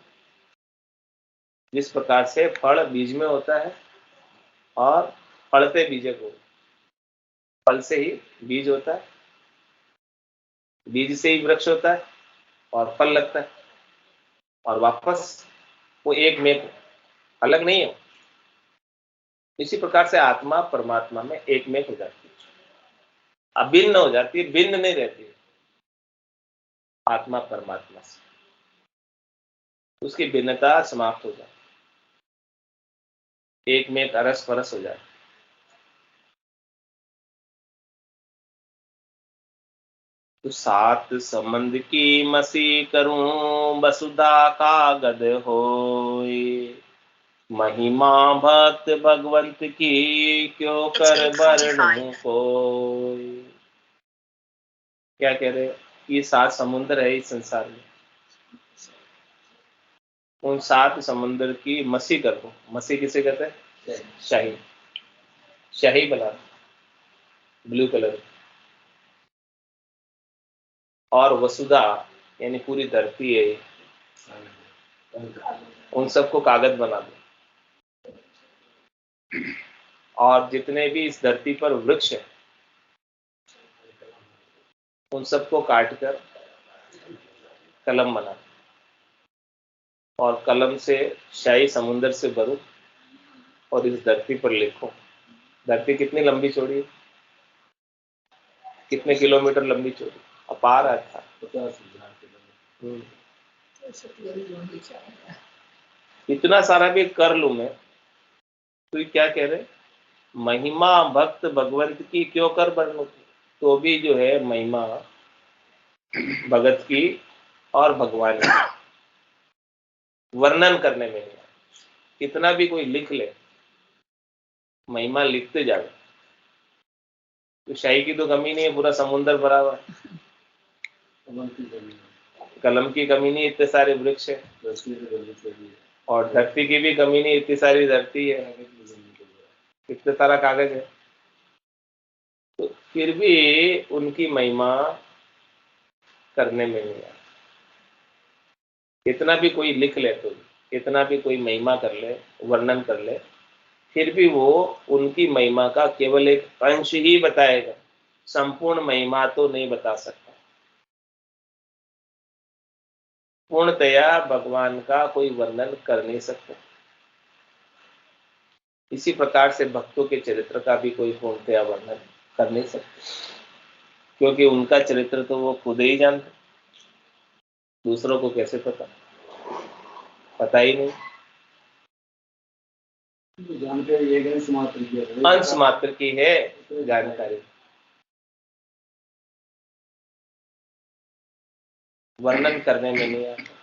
जिस प्रकार से फल बीज में होता है और फलते बीजक हो, फल से ही बीज होता है, बीज से ही वृक्ष होता है और फल लगता है, और वापस वो एक में अलग नहीं है। इसी प्रकार से आत्मा परमात्मा में एक में हो जाती है, अभिन्न हो जाती है, भिन्न नहीं रहती है आत्मा परमात्मा से, उसकी भिन्नता समाप्त हो जाती, एक में एक अरस परस हो जाती। तो सात संबंध की मसी करूं वसुधा का गद होय, महिमा भक्त भगवंत की क्यों कर वर्णूं कोय। क्या कह रहे? ये सात समुद्र है इस संसार में, उन सात समुद्र की मसी कर दो। मसी किसे कहते हैं? शाही, शाही बना ब्लू कलर। और वसुधा यानी पूरी धरती है, उन सबको कागज बना दो। और जितने भी इस धरती पर वृक्ष है उन सबको काटकर कलम बना दो, और कलम से शाही समुद्र से भरो और इस धरती पर लिखो। धरती कितनी लंबी चौड़ी है? कितने किलोमीटर लंबी चौड़ी? अपार था 50,000 किलोमीटर। इतना सारा भी कर लूं मैं, तो ये क्या कह रहे? महिमा भक्त भगवंत की क्यों कर वर्णन, तो भी जो है महिमा भगत की और भगवान की वर्णन करने में नहीं। कितना भी कोई लिख ले, महिमा लिखते जाए, तो शाही की तो कमी नहीं है, पूरा समुद्र भरा हुआ है। कलम की कमी नहीं, इतने सारे वृक्ष है। और धरती की भी कमी नहीं, इतनी सारी धरती है, इतने सारा कागज है। तो फिर भी उनकी महिमा करने में नहीं है। कितना भी कोई लिख ले, तो कितना भी कोई महिमा कर ले, वर्णन कर ले, फिर भी वो उनकी महिमा का केवल एक अंश ही बताएगा, संपूर्ण महिमा तो नहीं बता सकता। पूर्णतया भगवान का कोई वर्णन कर नहीं सकता। इसी प्रकार से भक्तों के चरित्र का भी कोई पूर्णतया वर्णन कर नहीं सकते, क्योंकि उनका चरित्र तो वो खुद ही जानते, दूसरों को कैसे पता ही नहीं। जानकारी एक अंश मात्र की है, अंश मात्र की है जानकारी, वर्णन करने में नहीं आता।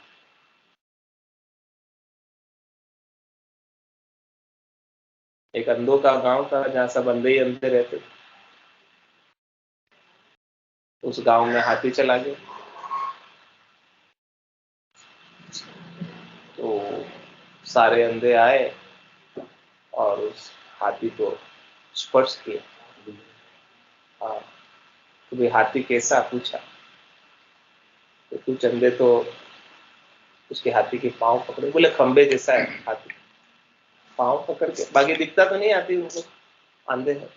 एक अंधों का गांव था जहां सब अंधे ही अंधे रहते। उस गांव में हाथी चला गया, तो सारे अंधे आए और उस हाथी को स्पर्श किया। हाँ, तो भाई हाथी कैसा पूछा, तो कुछ अंधे तो उसके हाथी के पांव पकड़े, बोले खंबे जैसा है हाथी, पांव पकड़ के, बाकी दिखता तो नहीं हाथी उनको, अंधे है।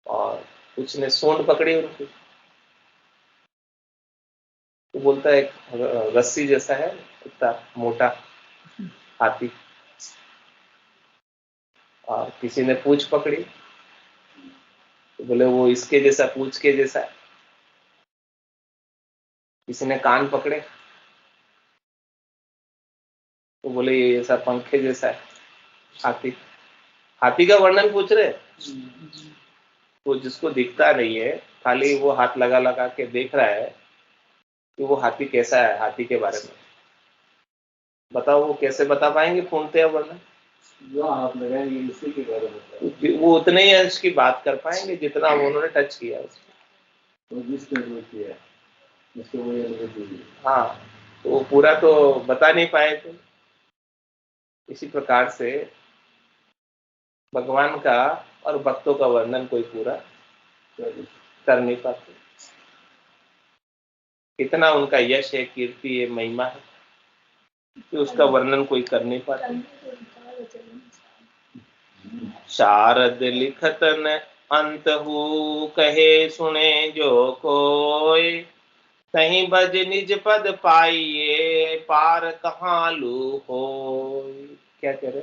और कुछ ने सूंड पकड़ी उनकी, वो बोलता है एक रस्सी जैसा है, इतना मोटा हाथी, और किसी ने पूंछ पकड़ी तो बोले वो इसके जैसा, पूंछ के जैसा है। किसी ने कान पकड़े तो बोले ये ऐसा पंखे जैसा है। हाथी, हाथी का वर्णन पूछ रहे, वो जिसको दिखता नहीं है, खाली वो हाथ लगा लगा के देख रहा है कि वो हाथी कैसा है, हाथी के बारे में बताओ, वो कैसे बता पाएंगे पूर्णतया वर्णन? जो हाथ लगाएंगे इसी के बारे में वो उतने ही अंश की बात कर पाएंगे जितना उन्होंने टच किया उसको, जिसने जो किया जिसको वो अनुभूति हुई। हाँ, तो वो पूरा तो बता नहीं पाए थे। इसी प्रकार से भगवान का और भक्तों का वर्णन कोई पूरा कर नहीं पाते। कितना उनका यश है, कीर्ति है, महिमा है कि उसका वर्णन कोई कर नहीं पाता। शारद लिखतन अंत हु कहे सुने जो कोय, कहीं बज निज पद पाइए पार कहाँ लू होय। क्या कह रहे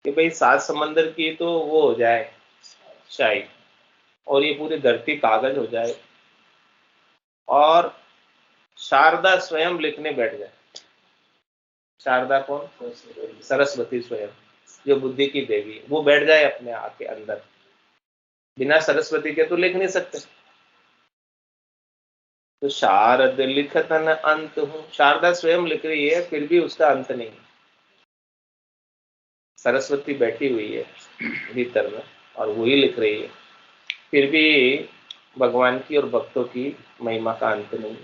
कि भाई 7 समंदर की तो वो हो जाए शाही, और ये पूरी धरती कागज हो जाए, और शारदा स्वयं लिखने बैठ जाए। शारदा कौन? सरस्वती स्वयं, जो बुद्धि की देवी, वो बैठ जाए अपने आके अंदर। बिना सरस्वती के तो लिख नहीं सकते। तो शारद लिखतन अंत हूं, शारदा स्वयं लिख रही है, फिर भी उसका अंत नहीं। सरस्वती बैठी हुई है भीतर में और वही लिख रही है, फिर भी भगवान की और भक्तों की महिमा का अंत नहीं।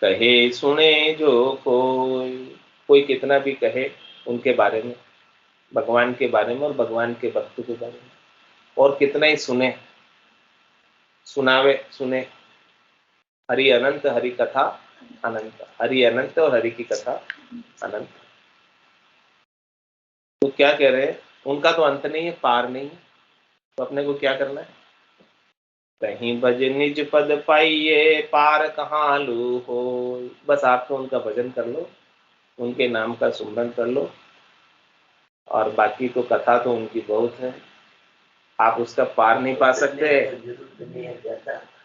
कहे सुने जो कोई कितना भी कहे उनके बारे में, भगवान के बारे में और भगवान के भक्तों के बारे में, और कितना ही सुने, सुनावे, सुने। हरि अनंत, हरि कथा अनंत, हरि अनंत और हरि की कथा अनंत। तो क्या कह रहे हैं, उनका तो अंत नहीं है, पार नहीं है, तो अपने को क्या करना है? कहीं भज निज पद पाइए पार कहाँ लू हो। बस आप तो उनका भजन कर लो, उनके नाम का सुमरन कर लो, और बाकी तो कथा तो उनकी बहुत है, आप उसका पार नहीं पा सकते।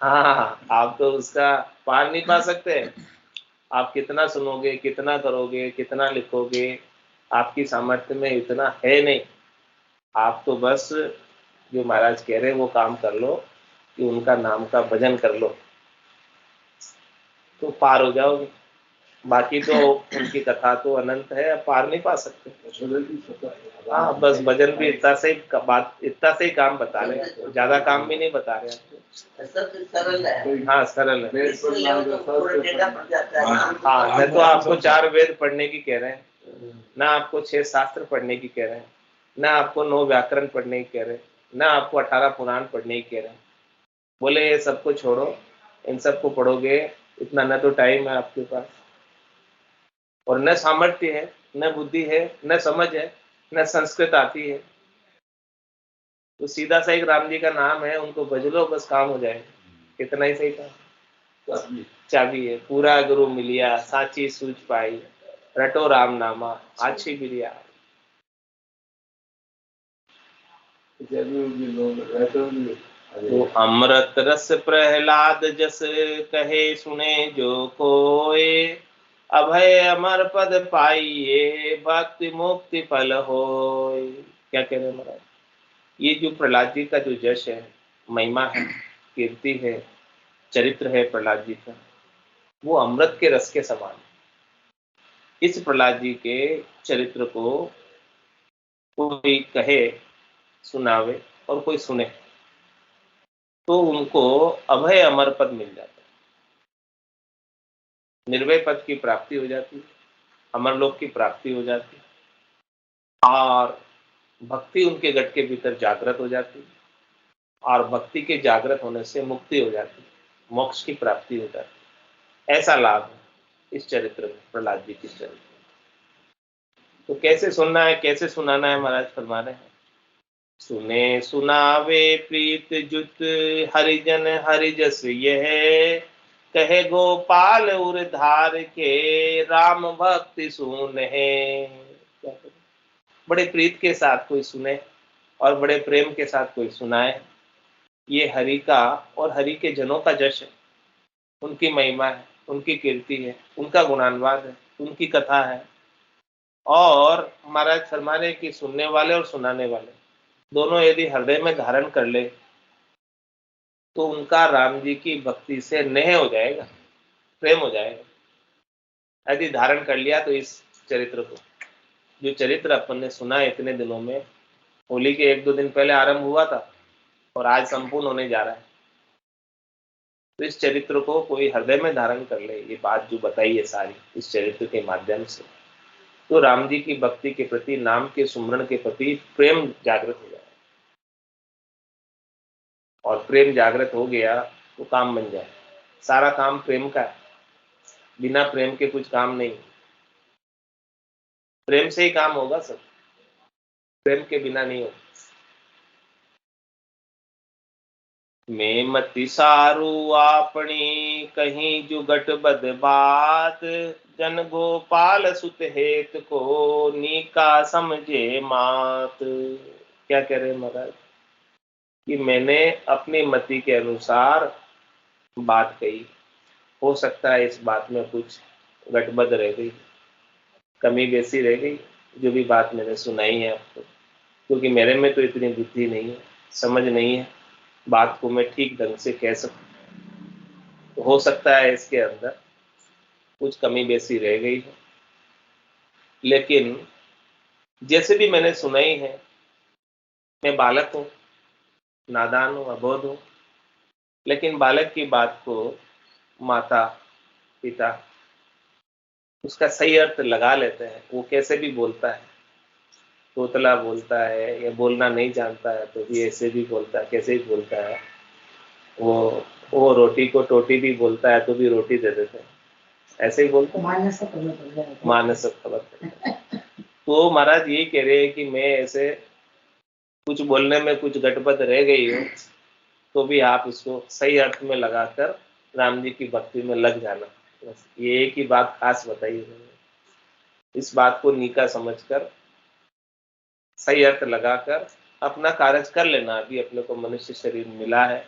हाँ, आप तो उसका पार नहीं पा सकते। आप कितना सुनोगे, कितना करोगे, कितना लिखोगे, आपकी सामर्थ्य में इतना है नहीं। आप तो बस जो महाराज कह रहे हैं वो काम कर लो कि उनका नाम का भजन कर लो, तो पार हो जाओगे। बाकी तो उनकी कथा तो अनंत है, पार नहीं पा सकते। हाँ, बस भजन भी इतना से ही काम बता रहे हैं, ज्यादा काम भी नहीं बता रहे हैं। सरल है। हाँ, सरल है। हाँ, न तो आपको 4 वेद पढ़ने की कह रहे हैं, ना आपको 6 शास्त्र पढ़ने की कह रहे हैं, ना आपको 9 व्याकरण पढ़ने की कह रहे हैं, ना आपको 18 पुराण पढ़ने की कह रहे हैं। बोले ये सबको छोड़ो, इन सबको पढ़ोगे इतना न तो टाइम है आपके पास, और न सामर्थ्य है, न बुद्धि है, न समझ है, न संस्कृत आती है। तो सीधा सा एक राम जी का नाम है, उनको भज लो, बस काम हो जाएगा। इतना ही सही काम, चाबी है। पूरा गुरु मिलिया साची सूझ पाई, रटो राम नामा आछी बिरिया। तो अमृत रस प्रहलाद जस कहे सुने जो कोय, अभय अमर पद पाइए भक्ति मुक्ति फल होय। क्या कह रहे महाराज? ये जो प्रहलाद जी का जो यश है, महिमा है, कीर्ति है, चरित्र है प्रहलाद जी का, वो अमृत के रस के समान है। इस प्रहलाद जी के चरित्र को कोई कहे, सुनावे और कोई सुने तो उनको अभय अमर पद मिल जाता है, निर्भय पद की प्राप्ति हो जाती है, अमरलोक की प्राप्ति हो जाती है, और भक्ति उनके गट के भीतर जागृत हो जाती है, और भक्ति के जागृत होने से मुक्ति हो जाती है, मोक्ष की प्राप्ति हो जाती है। ऐसा लाभ है इस चरित्र में, प्रहलाद जी के चरित्र में। तो कैसे सुनना है, कैसे सुनाना है, महाराज फरमा रहे हैं, सुने सुनावे प्रीत जुत हरिजन हरिजस यह, कहे गोपाल उर धार के राम भक्ति सुने। बड़े प्रीत के साथ कोई सुने और बड़े प्रेम के साथ कोई सुनाए, ये हरि का और हरि के जनों का जश है, उनकी महिमा है, उनकी कीर्ति है, उनका गुणानुवाद है, उनकी कथा है। और महाराज फरमाने कि सुनने वाले और सुनाने वाले दोनों यदि हृदय में धारण कर ले तो उनका राम जी की भक्ति से नेह हो जाएगा, प्रेम हो जाएगा। यदि धारण कर लिया तो इस चरित्र को, जो चरित्र अपन ने सुना इतने दिनों में, होली के 1-2 दिन पहले आरंभ हुआ था और आज संपूर्ण होने जा रहा है, तो इस चरित्र को कोई हृदय में धारण कर ले, ये बात जो बताई है सारी इस चरित्र के माध्यम से, तो राम जी की भक्ति के प्रति, नाम के सुमरण के प्रति प्रेम जागृत हो जाए। और प्रेम जागृत हो गया तो काम बन जाए। सारा काम प्रेम का है, बिना प्रेम के कुछ काम नहीं। प्रेम से ही काम होगा सब, प्रेम के बिना नहीं होगा। मैं मति सारू आपनी कहीं जुगट बद बात, जन गोपाल सुत हेत को नीका समझे मात। क्या कह रहे महाराज कि मैंने अपनी मति के अनुसार बात कही, हो सकता है इस बात में कुछ गटबद रह गई, कमी बेसी रह गई, जो भी बात मैंने सुनाई है आपको, क्योंकि मेरे में तो इतनी बुद्धि नहीं है, समझ नहीं है, बात को मैं ठीक ढंग से कह सकूं, तो हो सकता है इसके अंदर कुछ कमी बेसी रह गई है। लेकिन जैसे भी मैंने सुनाई है, मैं बालक हूं, नादान हूं, अबोध हूं, लेकिन बालक की बात को माता पिता उसका सही अर्थ लगा लेते हैं। वो कैसे भी बोलता है, तोतला बोलता है या बोलना नहीं जानता है तो भी ऐसे भी बोलता है, कैसे भी बोलता है। वो रोटी को टोटी भी बोलता है तो भी रोटी दे देते हैं, ऐसे ही बोलता है, मानस खबर। तो महाराज ये कह रहे हैं कि मैं ऐसे कुछ बोलने में कुछ गटबद रह गई हूँ, तो भी आप इसको सही अर्थ में लगाकर राम जी की भक्ति में लग जाना। बस ये एक ही बात खास बताई है, इस बात को नीका समझकर सही अर्थ लगाकर अपना कार्य कर लेना। अभी अपने को मनुष्य शरीर मिला है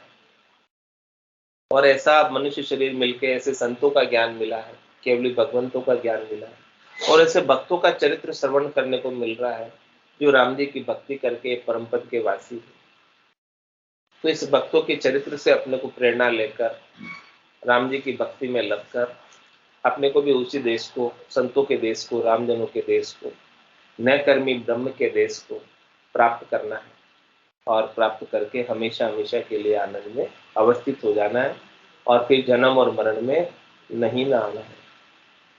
और ऐसा मनुष्य शरीर मिलके ऐसे संतों का ज्ञान मिला है, केवली भगवंतों का ज्ञान मिला है और ऐसे भक्तों का चरित्र श्रवण करने को मिल रहा है जो राम जी की भक्ति करके परम पद के वासी है। तो इस भक्तों के चरित्र से अपने को प्रेरणा लेकर राम जी की भक्ति में लगकर अपने को भी उसी देश को, संतों के देश को, रामजनों के देश को, नैकर्मी ब्रह्म के देश को प्राप्त करना है और प्राप्त करके हमेशा हमेशा के लिए आनंद में अवस्थित हो जाना है और फिर जन्म और मरण में नहीं ना आना है।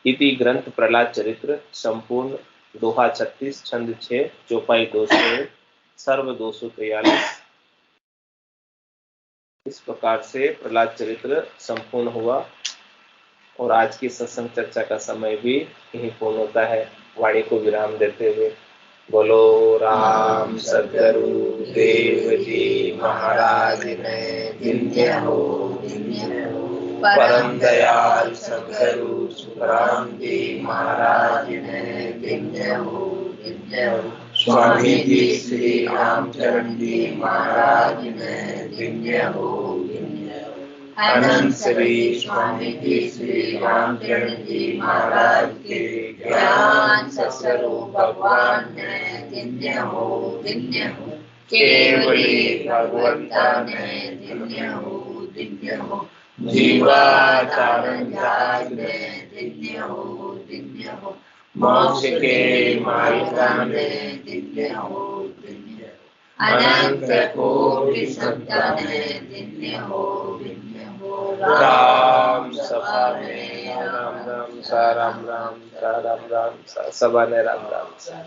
इति ग्रंथ प्रहलाद चरित्र संपूर्ण, दोहा 36, छंद 6, चौपाई 201, सर्व 243। इस प्रकार से प्रहलाद चरित्र संपूर्ण हुआ और आज की सत्संग चर्चा का समय भी यही पूर्ण होता है। वाणी को विराम देते हुए बोलो राम सद्गुरु देव जी महाराज ने जिन्य हो, परम दयाल सद्गुरु सुखराम जी महाराज ने जिन्य हो, स्वामी जी श्री रामचरण जी महाराज ने जिन्य हो, अनंत श्री स्वामी जी श्री रामचरण जी महाराज के ज्ञान सत्स्वरूप भगवान ने जिन्य हो, केवली भगवंता ने जिन्य हो, जीवाचारण जाग ने जिन्य हो, मोक्ष के मालिका ने जिन्य हो, अनंत कोटि संतान ने जिन्य हो, राम सभा में राम राम सा राम राम सा राम राम सा सभा ने राम राम सा।